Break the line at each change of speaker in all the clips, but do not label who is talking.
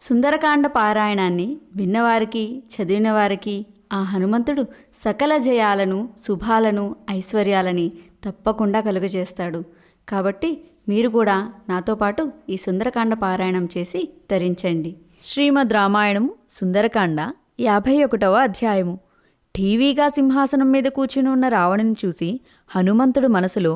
సుందరకాండ పారాయణాన్ని విన్నవారికి చదివినవారికి ఆ హనుమంతుడు సకల జయాలను శుభాలను ఐశ్వర్యాలని తప్పకుండా కలుగజేస్తాడు. కాబట్టి మీరు కూడా నాతో పాటు ఈ సుందరకాండ పారాయణం చేసి తరించండి. శ్రీమద్ రామాయణము సుందరకాండ 51వ అధ్యాయము. ఠీవీగా సింహాసనం మీద కూర్చుని ఉన్న రావణుని చూసి హనుమంతుడు మనసులో,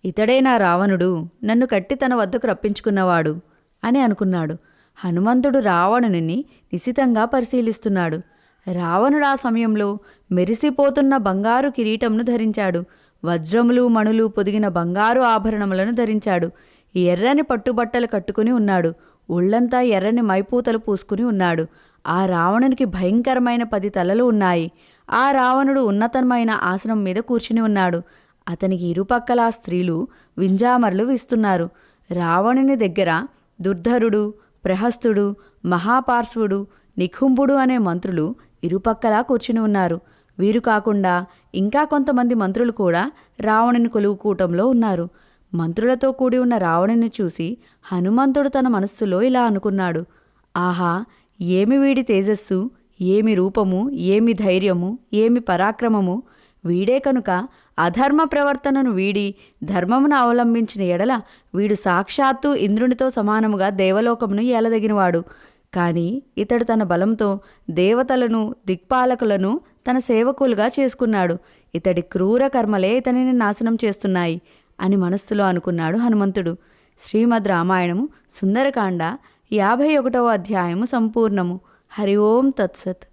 ఇతడే నా రావణుడు, నన్ను కట్టి తన వద్దకు రప్పించుకున్నవాడు అని అనుకున్నాడు. హనుమంతుడు రావణుని నిశితంగా పరిశీలిస్తున్నాడు. రావణుడు ఆ సమయంలో మెరిసిపోతున్న బంగారు కిరీటంను ధరించాడు. వజ్రములు మణులు పొదిగిన బంగారు ఆభరణములను ధరించాడు. ఎర్రని పట్టుబట్టలు కట్టుకుని ఉన్నాడు. ఒళ్లంతా ఎర్రని మైపూతలు పూసుకుని ఉన్నాడు. ఆ రావణునికి భయంకరమైన 10 తలలు ఉన్నాయి. ఆ రావణుడు ఉన్నతమైన ఆసనం మీద కూర్చుని ఉన్నాడు. అతనికి ఇరుపక్కలా స్త్రీలు వింజామరలు వీస్తున్నారు. రావణుని దగ్గర దుర్ధరుడు, ప్రహస్తుడు, మహాపార్శ్వుడు, నికుంభుడు అనే మంత్రులు ఇరుపక్కలా కూర్చుని ఉన్నారు. వీరు కాకుండా ఇంకా కొంతమంది మంత్రులు కూడా రావణుని కొలువుకూటంలో ఉన్నారు. మంత్రులతో కూడి ఉన్న రావణుని చూసి హనుమంతుడు తన మనస్సులో ఇలా అనుకున్నాడు, ఆహా, ఏమి వీడి తేజస్సు, ఏమి రూపము, ఏమి ధైర్యము, ఏమి పరాక్రమము! వీడే కనుక అధర్మ ప్రవర్తనను వీడి ధర్మమును అవలంబించిన ఎడల వీడు సాక్షాత్తు ఇంద్రునితో సమానముగా దేవలోకమును ఏలదగినవాడు. కాని ఇతడు తన బలంతో దేవతలను దిక్పాలకులను తన సేవకులుగా చేసుకున్నాడు. ఇతడి క్రూర కర్మలే ఇతనిని నాశనం చేస్తున్నాయి అని మనస్సులో అనుకున్నాడు హనుమంతుడు. శ్రీమద్ రామాయణము సుందరకాండ 51వ అధ్యాయము సంపూర్ణము. హరి ఓం తత్సత్.